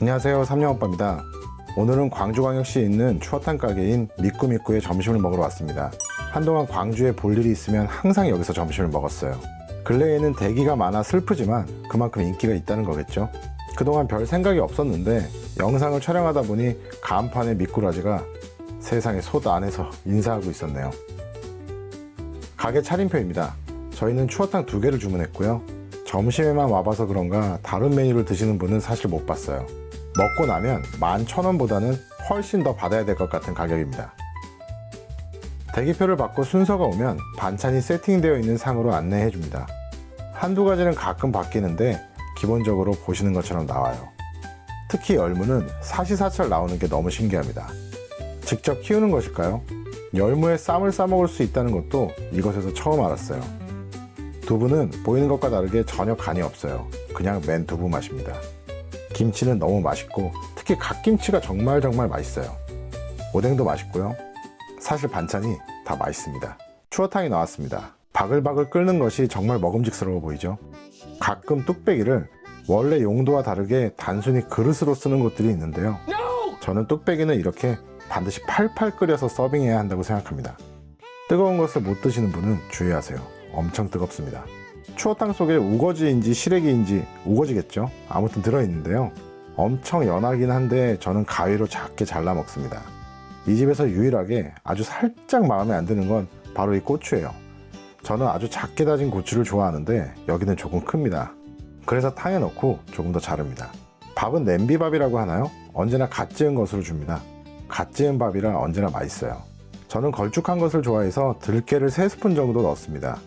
안녕하세요, 삼영오빠입니다. 오늘은 광주광역시에 있는 추어탕 가게인 미꾸미꾸에 점심을 먹으러 왔습니다. 한동안 광주에 볼 일이 있으면 항상 여기서 점심을 먹었어요. 근래에는 대기가 많아 슬프지만 그만큼 인기가 있다는 거겠죠. 그동안 별 생각이 없었는데 영상을 촬영하다 보니 간판에 미꾸라지가 세상에 솥 안에서 인사하고 있었네요. 가게 차림표입니다. 저희는 추어탕 2개를 주문했고요. 점심에만 와봐서 그런가 다른 메뉴를 드시는 분은 사실 못 봤어요. 먹고 나면 11,000원보다는 훨씬 더 받아야 될 것 같은 가격입니다. 대기표를 받고 순서가 오면 반찬이 세팅되어 있는 상으로 안내해 줍니다. 한두 가지는 가끔 바뀌는데 기본적으로 보시는 것처럼 나와요. 특히 열무는 사시사철 나오는 게 너무 신기합니다. 직접 키우는 것일까요? 열무에 쌈을 싸먹을 수 있다는 것도 이곳에서 처음 알았어요. 두부는 보이는 것과 다르게 전혀 간이 없어요. 그냥 맨 두부 맛입니다. 김치는 너무 맛있고 특히 갓김치가 정말 맛있어요. 오뎅도 맛있고요. 사실 반찬이 다 맛있습니다. 추어탕이 나왔습니다. 바글바글 끓는 것이 정말 먹음직스러워 보이죠? 가끔 뚝배기를 원래 용도와 다르게 단순히 그릇으로 쓰는 곳들이 있는데요. 저는 뚝배기는 이렇게 반드시 팔팔 끓여서 서빙해야 한다고 생각합니다. 뜨거운 것을 못 드시는 분은 주의하세요. 엄청 뜨겁습니다. 추어탕 속에 우거지인지 시래기인지 우거지겠죠? 아무튼 들어있는데요. 엄청 연하긴 한데 저는 가위로 작게 잘라 먹습니다. 이 집에서 유일하게 아주 살짝 마음에 안 드는 건 바로 이 고추예요. 저는 아주 작게 다진 고추를 좋아하는데 여기는 조금 큽니다. 그래서 탕에 넣고 조금 더 자릅니다. 밥은 냄비밥이라고 하나요? 언제나 갓 지은 것으로 줍니다. 갓 지은 밥이라 언제나 맛있어요. 저는 걸쭉한 것을 좋아해서 들깨를 3스푼 정도 넣습니다.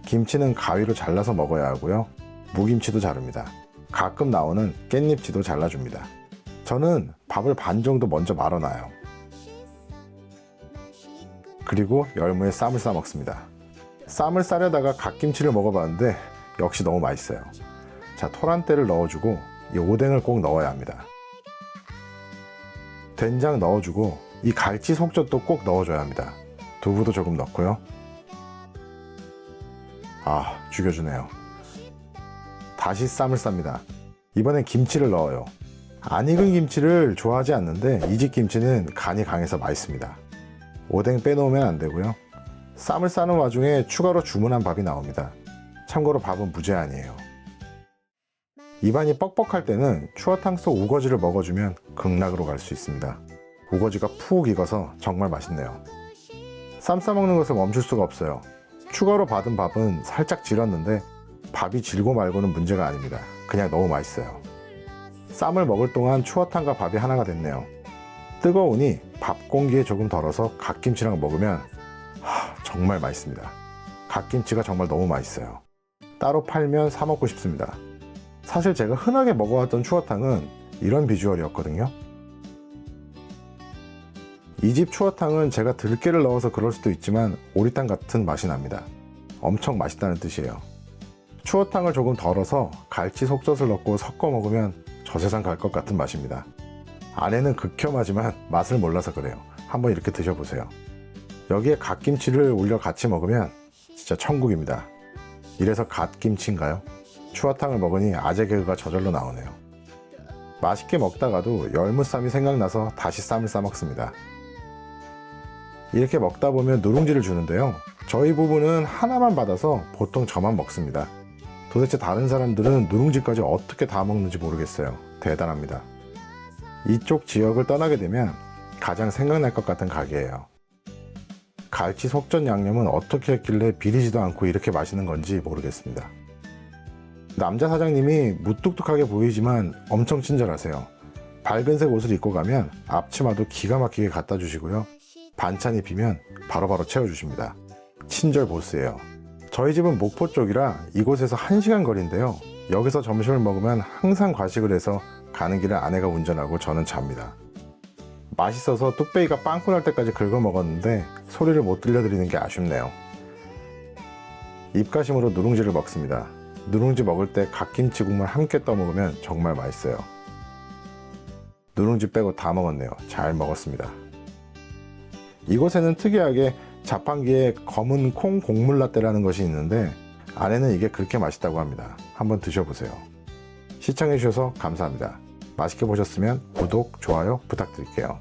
김치는 가위로 잘라서 먹어야 하고요. 무김치도 자릅니다. 가끔 나오는 깻잎치도 잘라줍니다. 저는 밥을 반 정도 먼저 말아놔요. 그리고 열무에 쌈을 싸 먹습니다. 쌈을 싸려다가 갓김치를 먹어봤는데 역시 너무 맛있어요. 자, 토란대를 넣어주고 이 오뎅을 꼭 넣어야 합니다. 된장 넣어주고 이 갈치 속젓도 꼭 넣어줘야 합니다. 두부도 조금 넣고요. 죽여주네요. 다시 쌈을 쌉니다. 이번엔 김치를 넣어요. 안 익은 김치를 좋아하지 않는데 이 집 김치는 간이 강해서 맛있습니다. 오뎅 빼놓으면 안 되고요. 쌈을 싸는 와중에 추가로 주문한 밥이 나옵니다. 참고로 밥은 무제한이에요. 입안이 뻑뻑할 때는 추어탕 속 우거지를 먹어주면 극락으로 갈 수 있습니다. 우거지가 푹 익어서 정말 맛있네요. 쌈 싸먹는 것을 멈출 수가 없어요. 추가로 받은 밥은 살짝 질었는데 밥이 질고 말고는 문제가 아닙니다. 그냥 너무 맛있어요. 쌈을 먹을 동안 추어탕과 밥이 하나가 됐네요. 뜨거우니 밥 공기에 조금 덜어서 갓김치랑 먹으면 정말 맛있습니다. 갓김치가 정말 너무 맛있어요. 따로 팔면 사 먹고 싶습니다. 사실 제가 흔하게 먹어왔던 추어탕은 이런 비주얼이었거든요. 이 집 추어탕은 제가 들깨를 넣어서 그럴 수도 있지만 오리탕 같은 맛이 납니다. 엄청 맛있다는 뜻이에요. 추어탕을 조금 덜어서 갈치 속젓을 넣고 섞어 먹으면 저 세상 갈 것 같은 맛입니다. 안에는 극혐하지만 맛을 몰라서 그래요. 한번 이렇게 드셔보세요. 여기에 갓김치를 올려 같이 먹으면 진짜 천국입니다. 이래서 갓김치인가요? 추어탕을 먹으니 아재 개그가 저절로 나오네요. 맛있게 먹다가도 열무쌈이 생각나서 다시 쌈을 싸 먹습니다. 이렇게 먹다 보면 누룽지를 주는데요. 저희 부부는 하나만 받아서 보통 저만 먹습니다. 도대체 다른 사람들은 누룽지까지 어떻게 다 먹는지 모르겠어요. 대단합니다. 이쪽 지역을 떠나게 되면 가장 생각날 것 같은 가게예요. 갈치 속젓 양념은 어떻게 했길래 비리지도 않고 이렇게 맛있는 건지 모르겠습니다. 남자 사장님이 무뚝뚝하게 보이지만 엄청 친절하세요. 밝은색 옷을 입고 가면 앞치마도 기가 막히게 갖다 주시고요. 반찬이 비면 바로바로 채워주십니다. 친절 보스예요. 저희 집은 목포 쪽이라 이곳에서 1시간 거리인데요. 여기서 점심을 먹으면 항상 과식을 해서 가는 길에 아내가 운전하고 저는 잡니다. 맛있어서 뚝배기가 빵꾸 날 때까지 긁어 먹었는데 소리를 못 들려드리는 게 아쉽네요. 입가심으로 누룽지를 먹습니다. 누룽지 먹을 때 갓김치 국물 함께 떠먹으면 정말 맛있어요. 누룽지 빼고 다 먹었네요. 잘 먹었습니다. 이곳에는 특이하게 자판기에 검은 콩 곡물 라떼라는 것이 있는데 안에는 이게 그렇게 맛있다고 합니다. 한번 드셔보세요. 시청해주셔서 감사합니다. 맛있게 보셨으면 구독, 좋아요 부탁드릴게요.